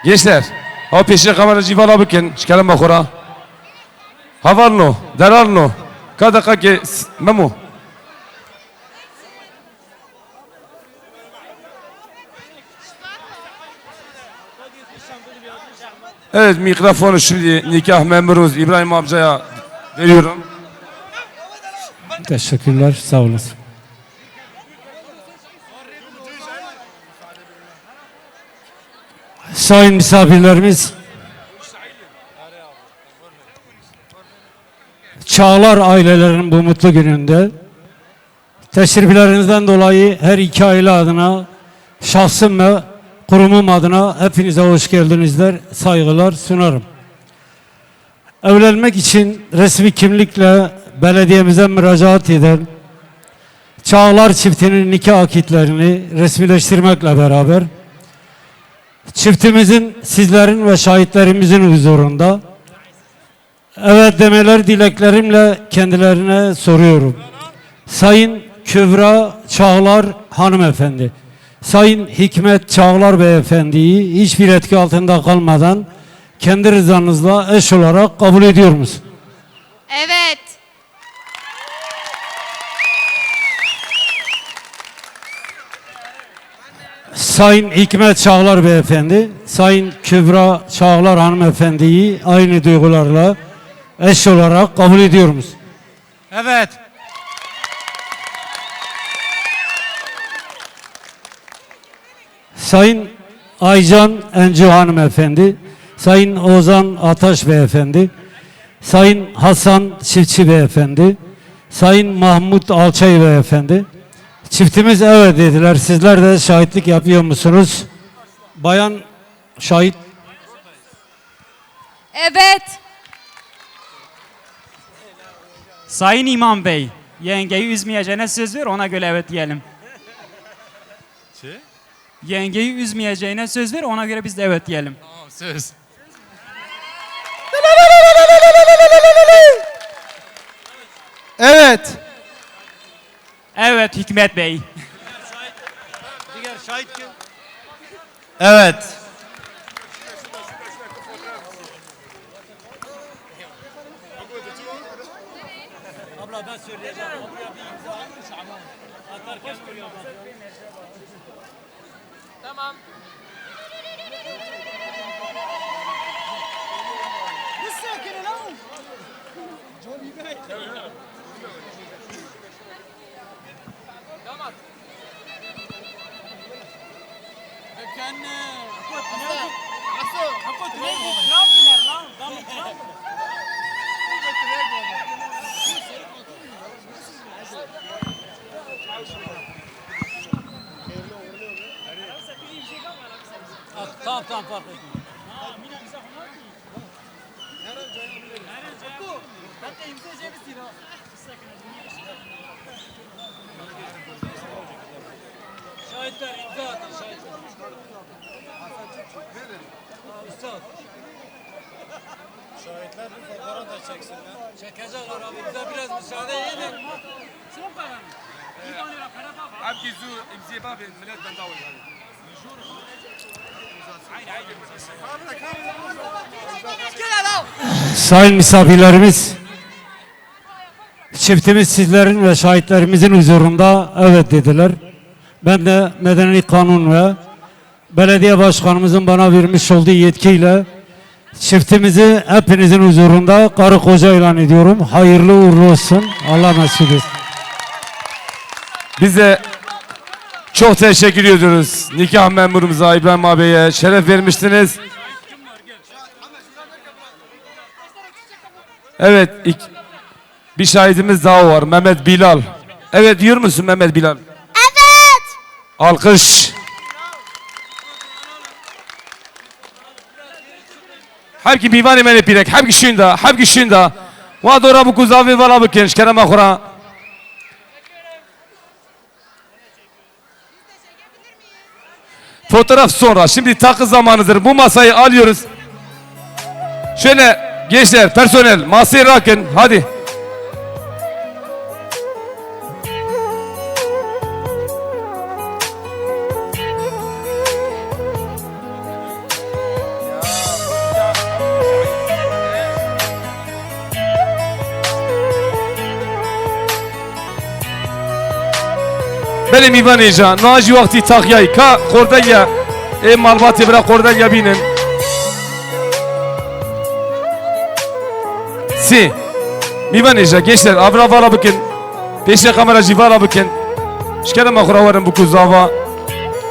Gençler, ha peşine kamera civala bakın, şikerim bakora. Havalno, deralno, kada kake, memo. Evet, mikrofonu şimdi nikah memurumuz İbrahim amcaya veriyorum. Teşekkürler, sağ olasın. Sayın misafirlerimiz, Çağlar ailelerinin bu mutlu gününde teşriflerinizden dolayı her iki aile adına, şahsım ve kurumum adına hepinize hoş geldinizler, saygılar sunarım. Evlenmek için resmi kimlikle belediyemize müracaat eden Çağlar çiftinin nikah akitlerini resmileştirmekle beraber çiftimizin, sizlerin ve şahitlerimizin huzurunda evet demeler dileklerimle kendilerine soruyorum. Sayın Kübra Çağlar hanımefendi, Sayın Hikmet Çağlar beyefendiyi hiçbir etki altında kalmadan kendi rızanızla eş olarak kabul ediyor musun? Evet. Sayın Hikmet Çağlar beyefendi, Sayın Kübra Çağlar hanımefendiyi aynı duygularla eş olarak kabul ediyor musun? Evet. Sayın Aycan Enci hanımefendi, Sayın Ozan Ataş beyefendi, Sayın Hasan Çiftçi beyefendi, Sayın Mahmut Alçay beyefendi. Çiftimiz evet dediler. Sizler de şahitlik yapıyor musunuz? Bayan şahit. Evet. Sayın İmam Bey, yengeyi üzmeyeceğine söz ver, ona göre evet diyelim. Yengeyi üzmeyeceğine söz ver, ona göre biz de evet diyelim. Tamam, söz. Evet. Evet Hikmet Bey. Evet. Tamam fark etmiyor. Şahitler imza atın şahitler. Üstad. Şahitler bir fotoğraf da çeksinler. Çekecekler abi bize biraz müsaade edin. Abgi zu imziye babı millet bendağı yani. Sayın misafirlerimiz, çiftimiz sizlerin ve şahitlerimizin huzurunda evet dediler. Ben de Medeni Kanun ve belediye başkanımızın bana vermiş olduğu yetkiyle çiftimizi hepinizin huzurunda karı koca ilan ediyorum. Hayırlı uğurlu olsun. Allah nasip etsin. Bize çok teşekkür ediyoruz. Nikah memurumuza İbrahim abiye şeref vermiştiniz. Evet, bir şahidimiz daha var. Mehmet Bilal. Evet diyor musun Mehmet Bilal? Evet. Alkış. Habki bivani mene pirek. Habki şunda. Habki şunda. Wa dora bu kuzavi vala bu kenş. Kerem akhura. Fotoğraf sonra. Şimdi takı zamanıdır. Bu masayı alıyoruz. Şöyle gençler, personel masayı bırakın. Hadi. Benim İvan Eja, naci vakti takyayı, ka kordaya, malbatı bırak kordaya binin. Si, İvan Eja, gençler, abra vara bakın. Peşe kameracı vara bakın. Şikerim akura varım bu kuzava.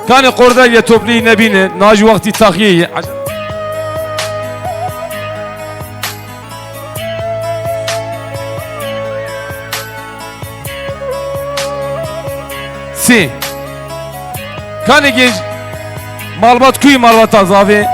Kani kordaya toplayın ne binin, naci vakti takyayı. Si, kani genç, malbat kuy malbat az abi.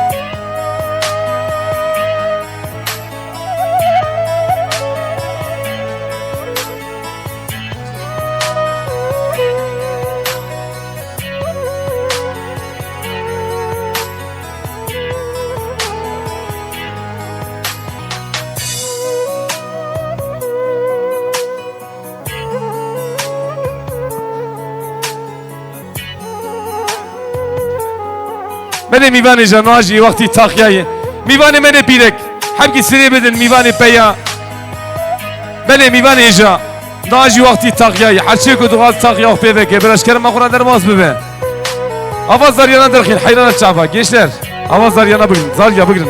Benim Mivani Janaji vakti takyayı. Mivani mene pirek. Hemki sire bedin Mivani peya. Benim Mivani Eja. Naji vakti takyayı. Her şey kudu gaz takya peveke. Biraz kerem akura dermaz bebe. Avazlar yana derkin. Hayran çaba. Gençler. Avazlar yana bugün. Zarya bugün.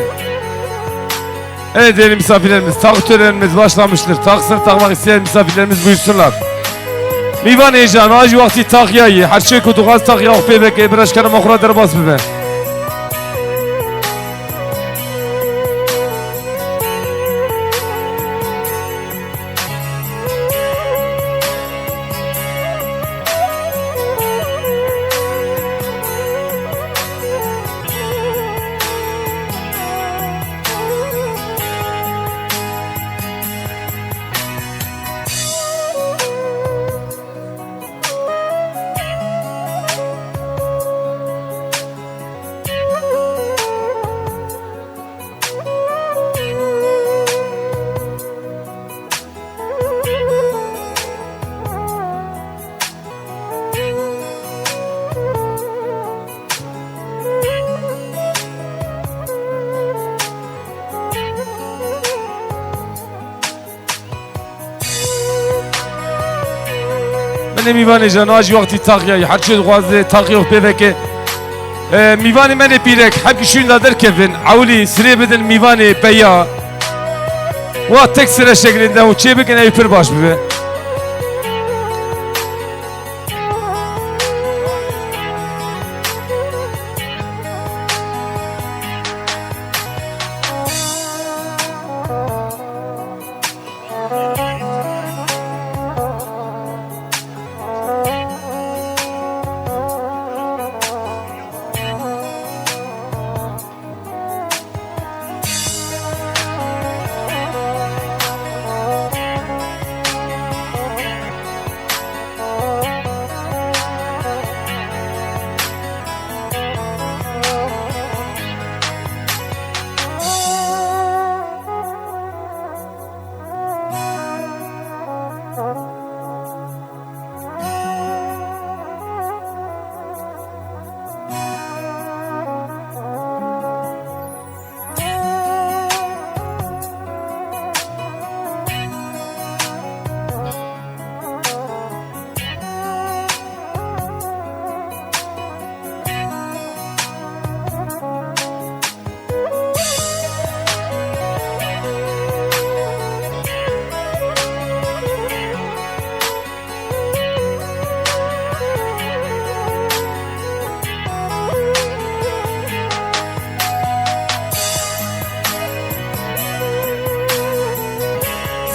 Evet değerli misafirlerimiz. Tak törenimiz başlamıştır. Taksın takmak isteyen misafirlerimiz buyursunlar. Mivani Eja. Naji vakti takyayı. Her şey kudu gaz takya peveke. Biraz kerem akura dermaz bebe. میوانی جناج وقتی تاقیه هر چیز غازه تاقیه پیوه که میوانی من پیرک حق شون دادر کفن عولی سری بدن میوانی پیا و تک سر شکلنده و چه بکنه ای پر باش ببه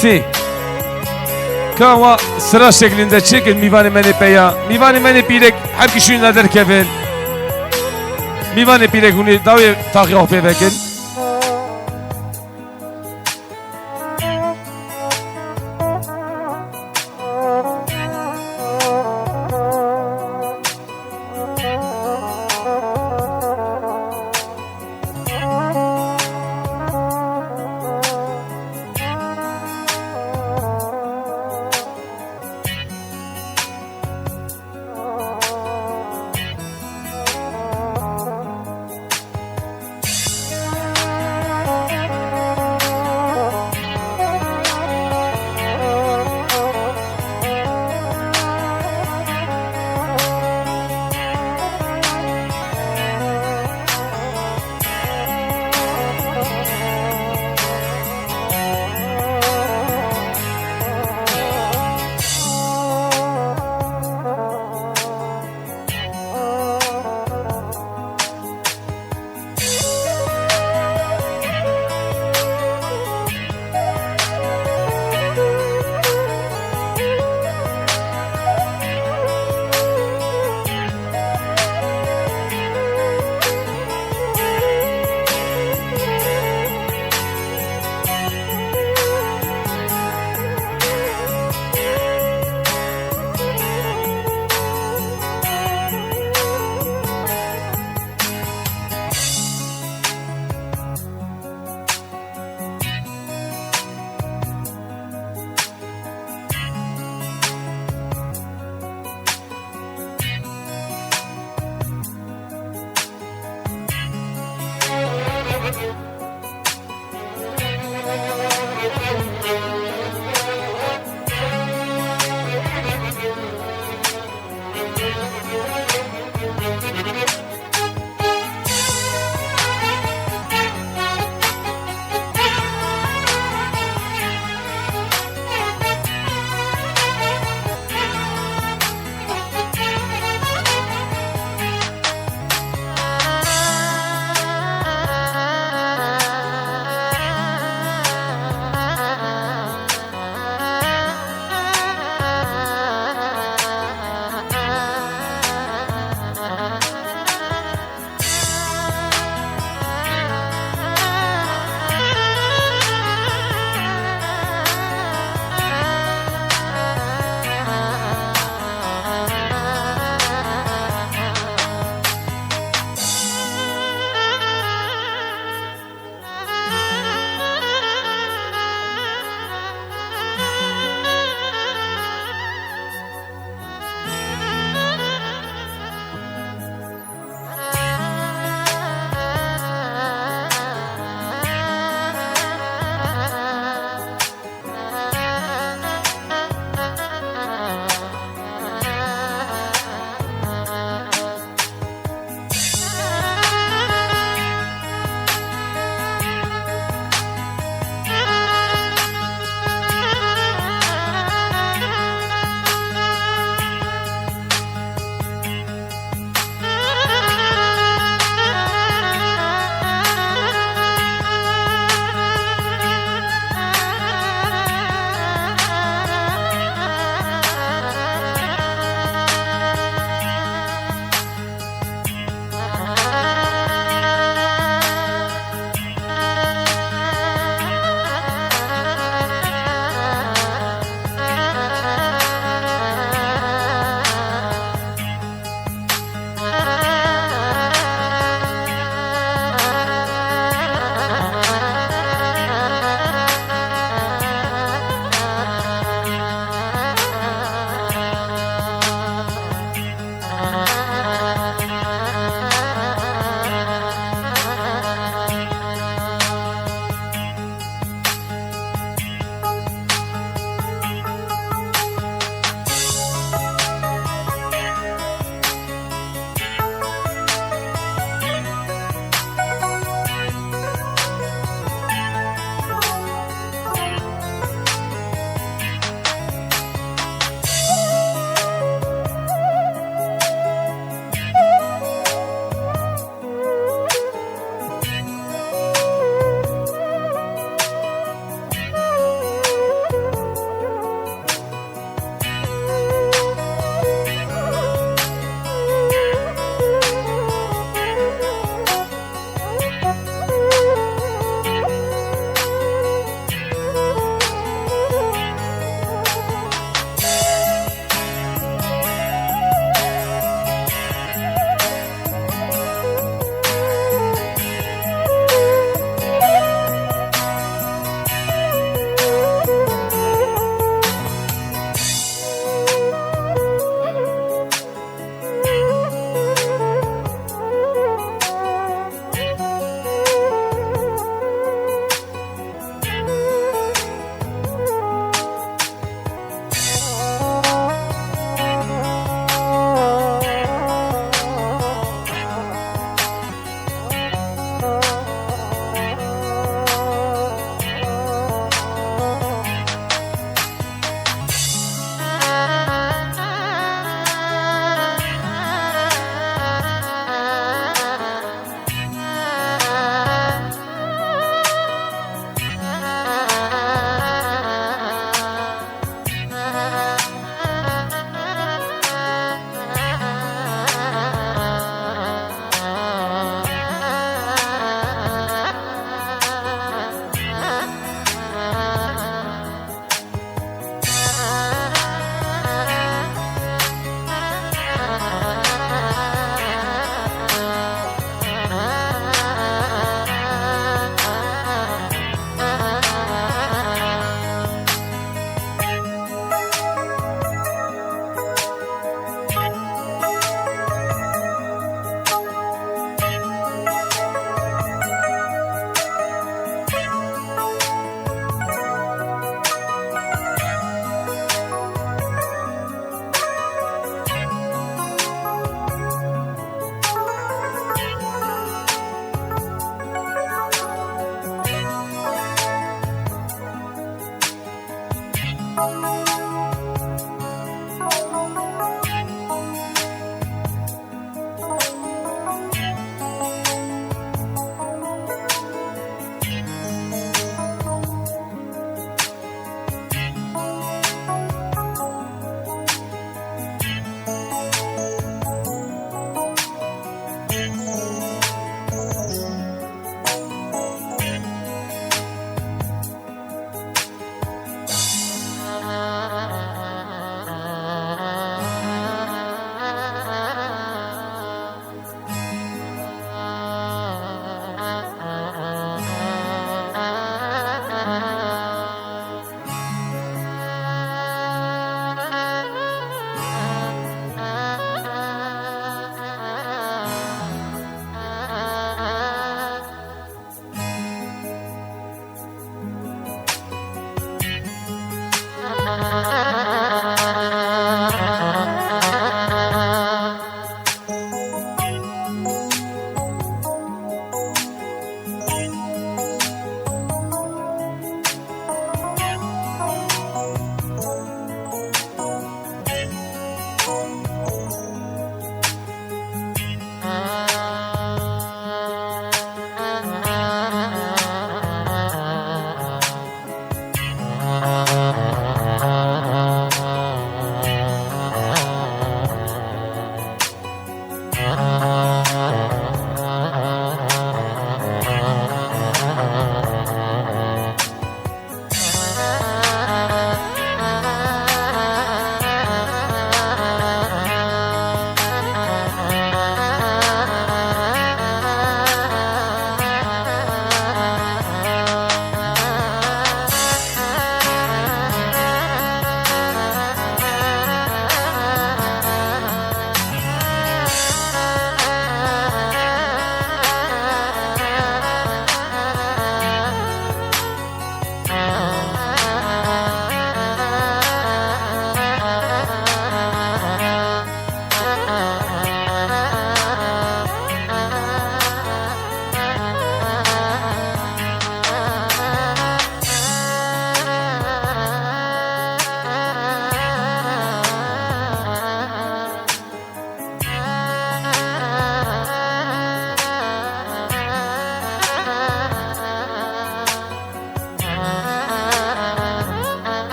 Si Kava sıra şeklinde çekin mivani meni peya mivani meni pirek her kişinin ader kevin mivani pirek huni davi takih pevekin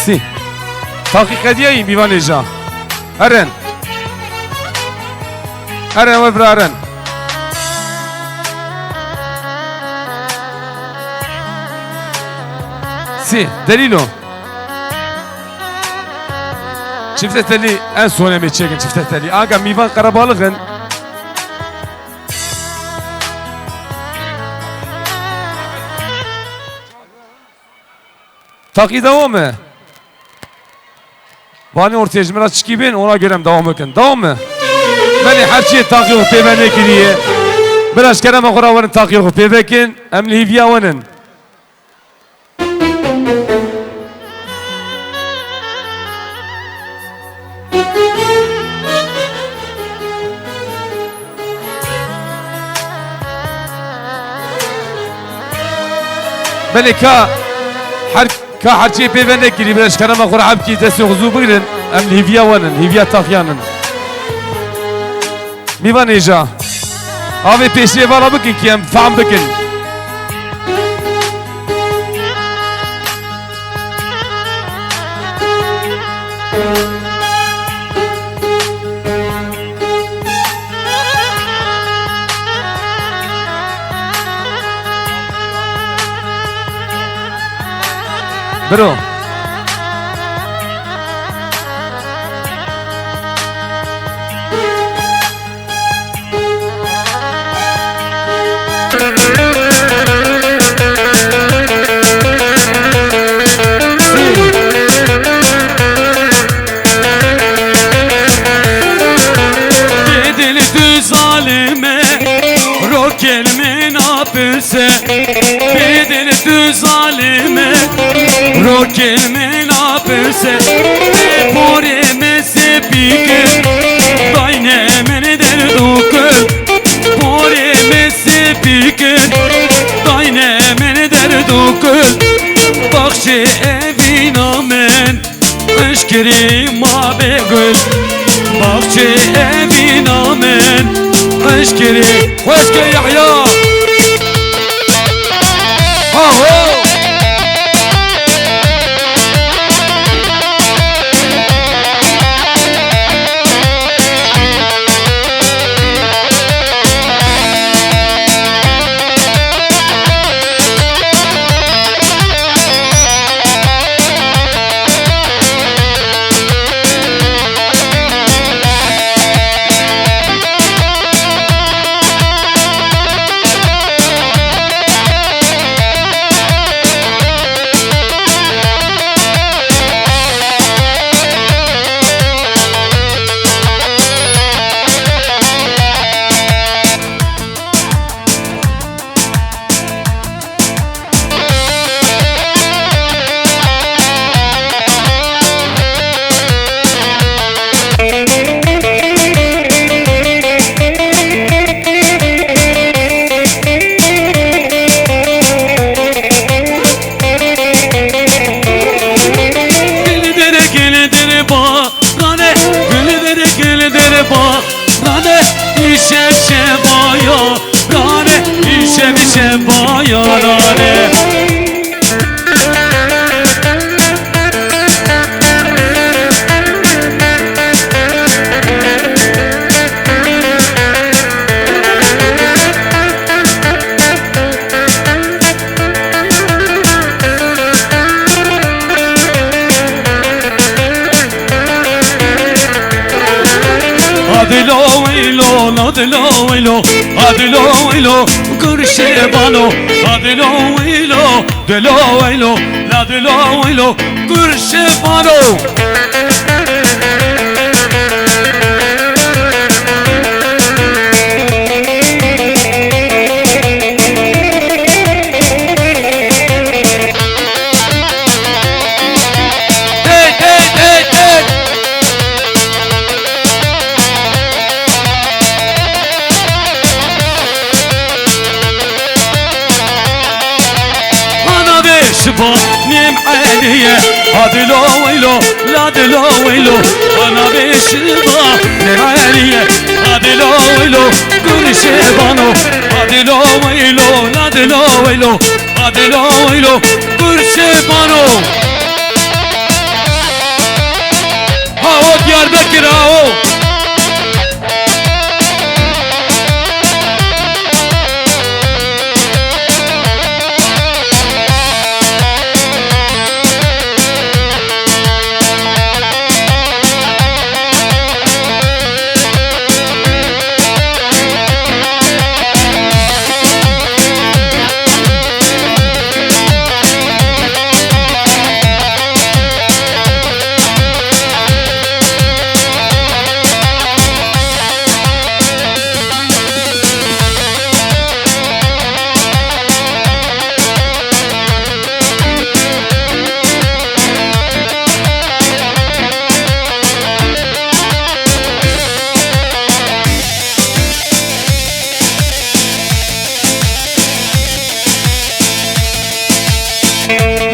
Si. Takik hediyeyi Mivan Eja. Eren. Eren ve Eren. Si. Delilo. Çifte teli en son emeği çekin çifte teli. Aga Mivan Karabalık'ın Takı devam mı? Bani ortaya cimra çıkı ben ona göre devam edin. Devam mı? Beni her şeyi takı yok peyvene kiriye. Biraz kereme kuravanın takı yok peyvekin. Emli hivyavanın. Beni her şeyi peyvene kiriye. Biraz kereme kuravanın ki desi huzu bugün. Emli hivyavanın, hivya takyanın. Mivan Eja. Abi peşiye var bakın ki hem fam bakın. Bro. Bedel düz zalime Rokel me napese Pore me se pike Dayne mene der dokul Pore me se pike Dayne mene der dokul Bakşe evina men Eşkeri ma begül Bakşe evina men Eşkeri Eşkeri Yahya Adilo ilo Gürşe bano Adilo ilo Delo ilo Ladilo ilo Gürşe bano نم عليه هادلو ويلو لادلو ويلو انا بشبا نم عليه هادلو ويلو كل شبانو هادلو ويلو لادلو ويلو هادلو ويلو كل شبانو كراو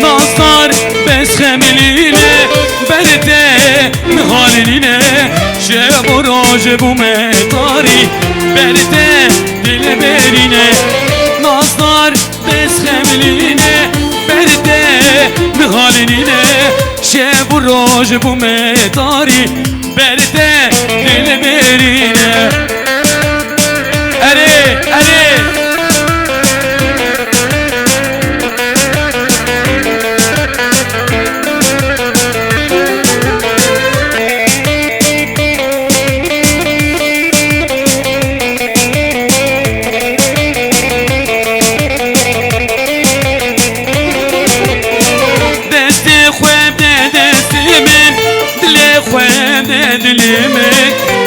ناصر بس خملينه برده مهالينه شب و راجب و مطاري برده دل برينه ناصر بس خملينه برده مهالينه شب و راجب و مطاري برده دل برينه اري اري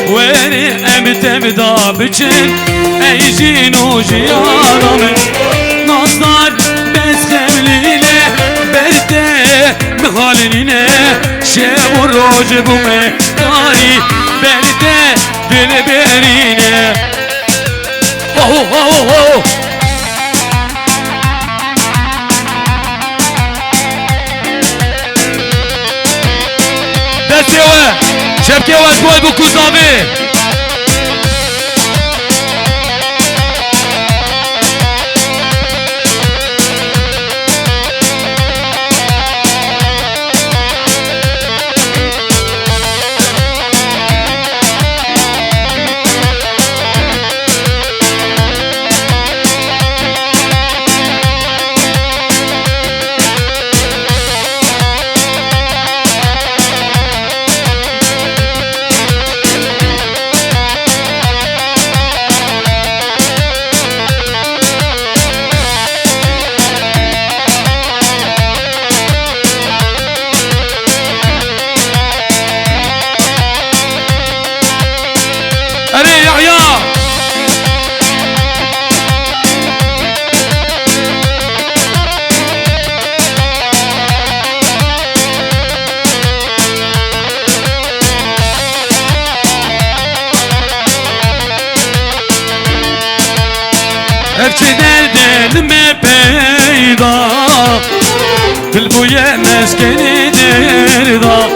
واري امتبدا بچن اي جينو جيانامن ناصر بس خملينه برده مهالينه شب و راجب و مهداري برده دل برينه اوه اوه اوه دستي اوه شبكه و اسبوع بكوزابي هرچی در دلم پیدا دل بوی مسکن دردا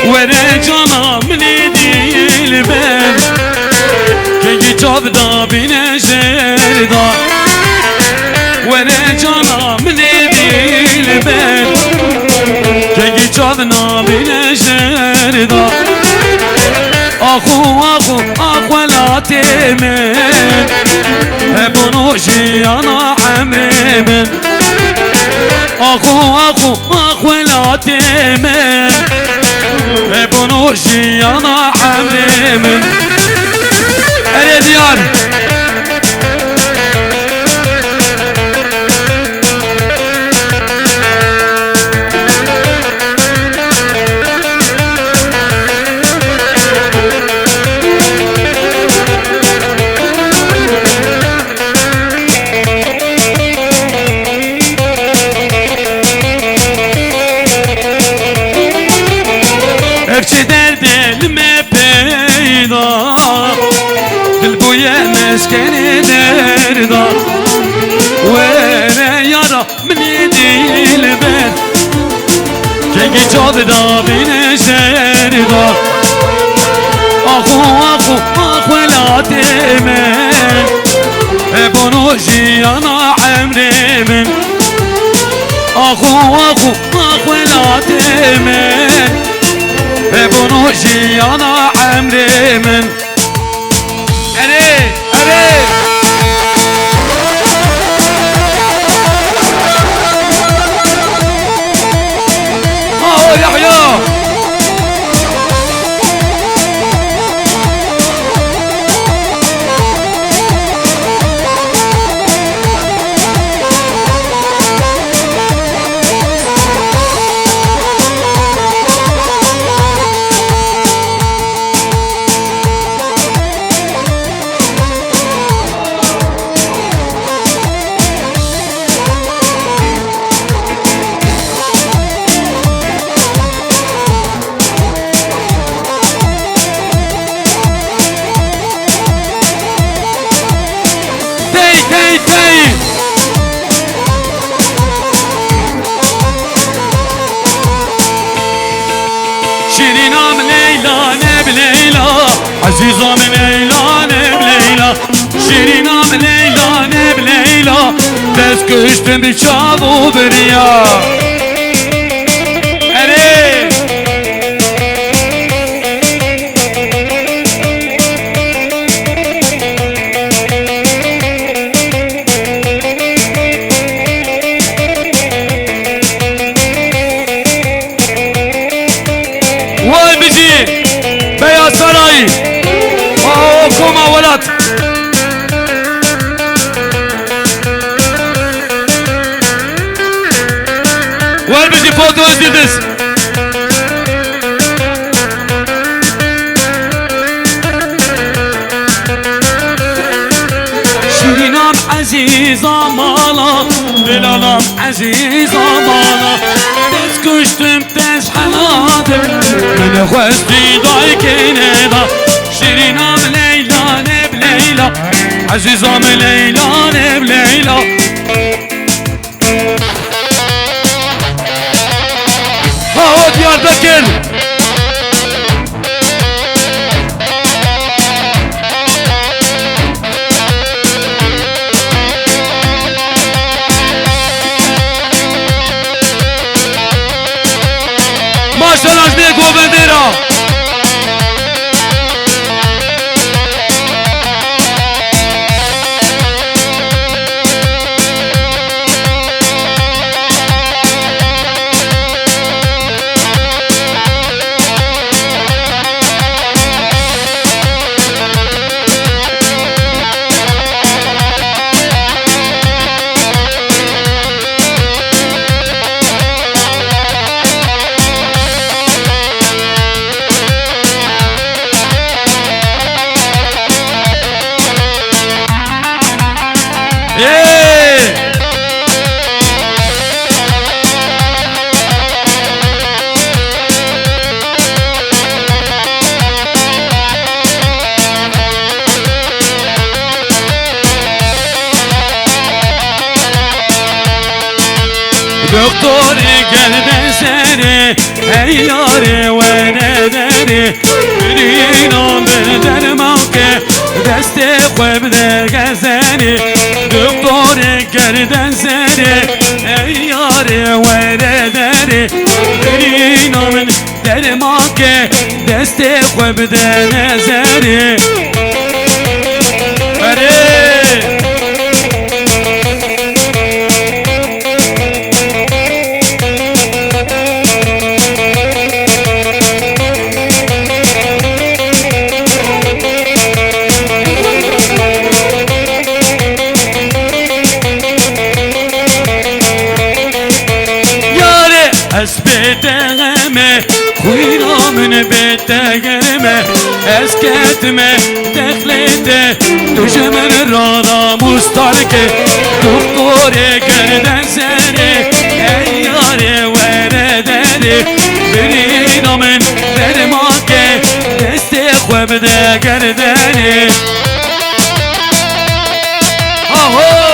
وره جانا منی دیل بر که گیتاب دا بین جردا وره جانا منی دیل بر که گیتاب دا بین جردا آخو آخو آخو لا تمن بنوشي أنا عمري من أخو أخو أخو لا تمن بنوشي أنا عمري من أريد ديار هرچی در دل می پیدا دل بوی مسکن دردا وره یارا منی دیل بر که گیتاب دا بین شردا آخو آخو آخو لا تمن بونو جیانا عمری من آخو آخو آخو لا تمن Ve bunu jiyana emrimin. Evet, evet. Yahya. Şirinam Leyla ne Leyla, Azizam Leyla ne Leyla, Şirinam Leyla ne Leyla, dest kıştım bir çavu bir ya. Evet. Vay bizi Beyaz Saray. Okuma velat. Vay bizi foto özdünüz. Şirinam aziz amala, Bilalam aziz amala, dest kıştım dest haladım, beni khwesti day keneda. Şirinam Leyla ne Leyla, Azizam Leyla ne Leyla. Ha Diyarbakır. Maşallah ne govendera. Doktor gelden seni, ey yâri ve nedeni, bir inan bir derman ki, deste kwebde gezeni. Doktor gelden seni, ey yâri ve nedeni, bir inan derman ki, deste kwebde nezeni. Esbedeme, kuyramın betegeme, esketme, teklete, düşemen rana mustarke, doktor gerden seni, ey yâre veredeni, bir inamın vermake, deste kwebde gerdeni. Aho!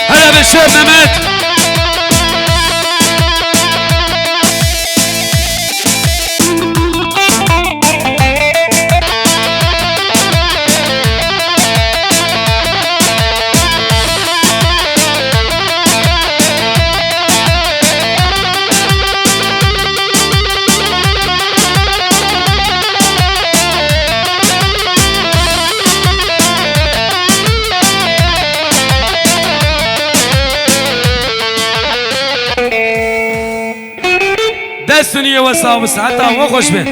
Hele bir şey Mehmet. دستونی و صاحب ساعتا و خوش به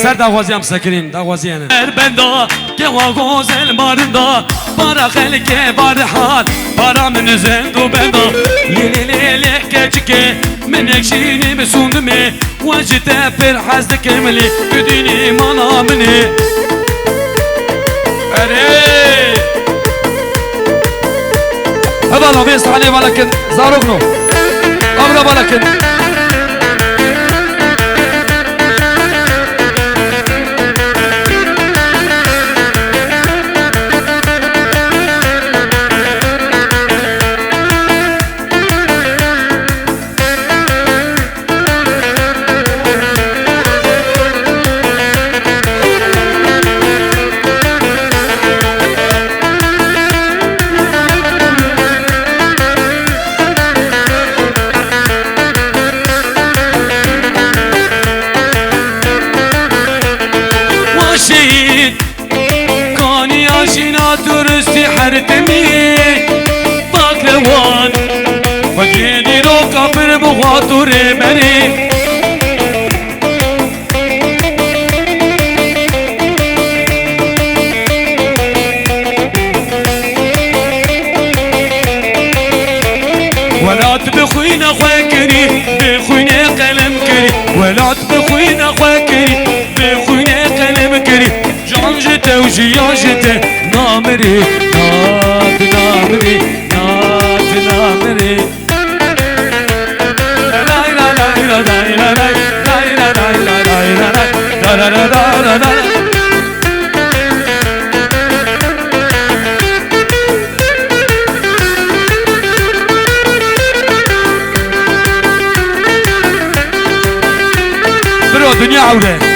سر داغوازی هم سکرین داغوازی هنه بندا که واغوزل بارندا بارا خلکه بار حال بارا من زندو بندا لیلی لیلی کچکه من اکشینی بسوندمه وجده پر حزد کملی بدینی مانا منی اره هذا الله بيست عليه ولكن زارقنو أمر ولكن كاني عشنا درستي حرتمي باكلوان فجيني رو كبر بخاطر مني ولا تبخوين اخوكري بخوين قلم كري ولا تبخوين اخوكري بخوين قلم كري جان جته وجيان جته نامري نات نامري نات نامري لا لا لا لا لا لا لا لا لا لا لا برو دنیا عوده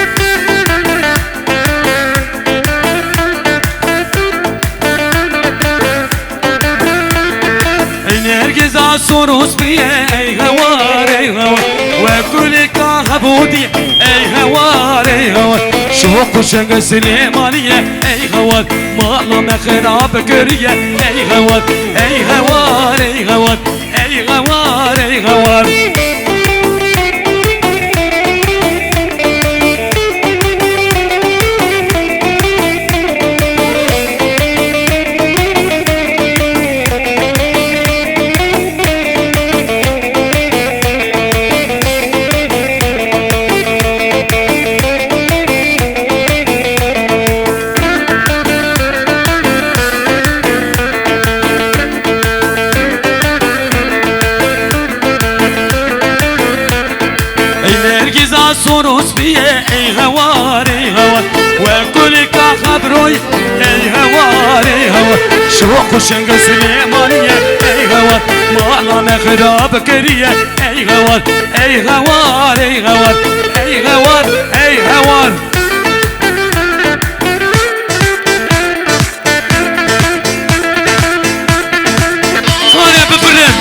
هرگز سروس بیه ای هوار ای هوار و کل کاهبودی ای هوار ای هوار شوق و شنگ سلیمانیه ای هوار مالا مخراب کریه ای هوار ای هوار ای هوار ای هوار ای هوار سروس بیه ای هوار ای هوار و کل خبروی ای هوار ای هوار شوق و شنگ سلیمانیه ای هوار مالا مخراب کریه ای هوار ای هوار ای هوار ای هوار ای هوار خانه ببرم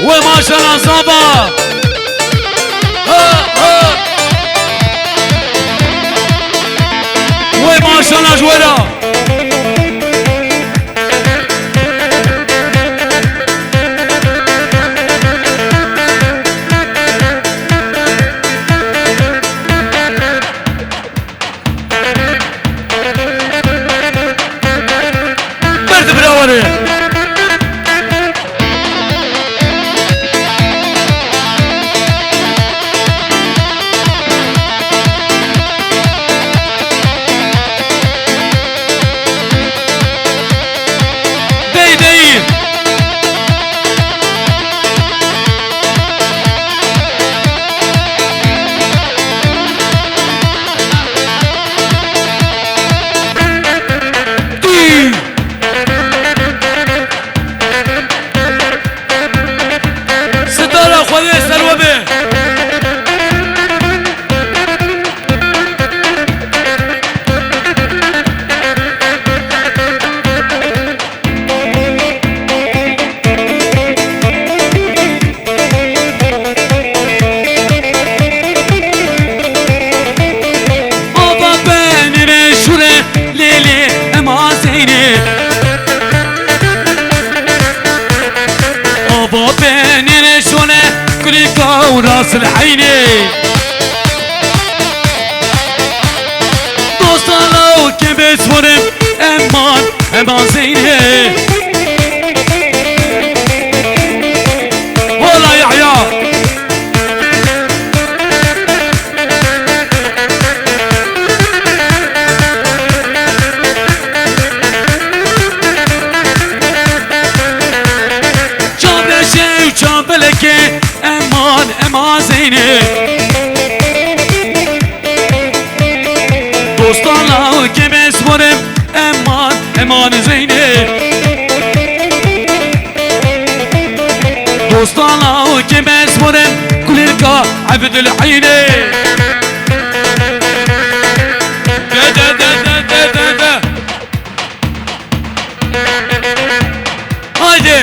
وماشاءالله صابا وماشاءالله جويرة برد براوري راس العيني دوستانا وكبس ورم امان زيني والله يحيى لك امان زيني دوستانا وكبس ورم امان زيني دوستانا وكبس ورم كلك عبد العيني دا هايدي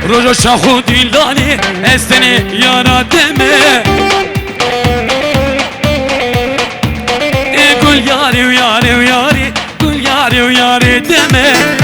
روجو شاخو دیلانی استنی یارا دمه گل یاری و یاری و یاری گل یاری و یاری دمه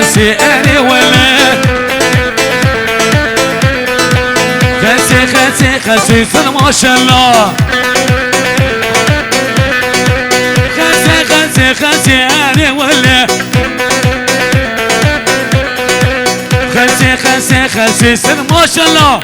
خسي أنا ولا خسي صار ما شاء الله خسي أنا ولا خسي صار ما شاء الله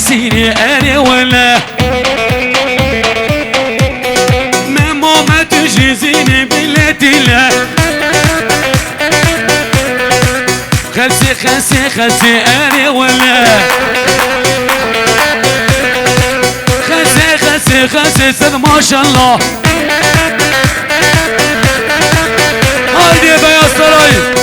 سيني أنا ولا ماما ما تجي زيني بلادي لا خسي أنا ولا خسي صد ما شاء الله هايدي يا سراي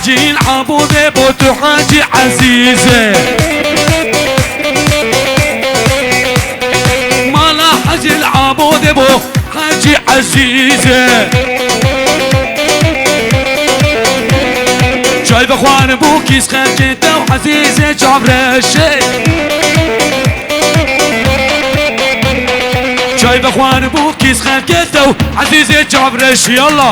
حجي العبودة بوتو حاجي عزيزة مالا حجي العبودة بوتو عزیزه چای بخوان بو کیس خرکه تو عزیزه جابرشه چای بخوان بو کیس خرکه تو عزیزه جابرشه یالله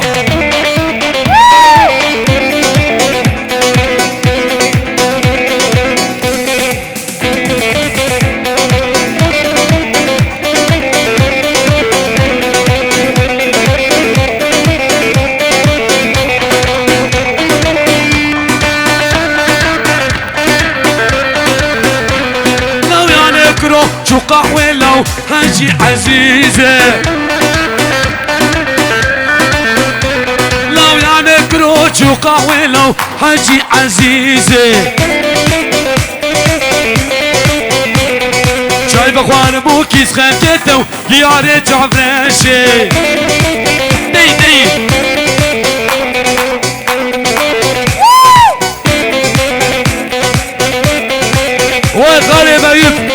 شو قهوة لو هاجي عزيزة لو يعني كروت شو قهوة لو هاجي عزيزة شاي بخوان بوكي سخنتو ياري جعفرشي دي دي وغالب أيوب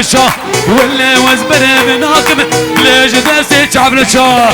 بشا ولا وزبر بناكم ليش دسي تعبر شا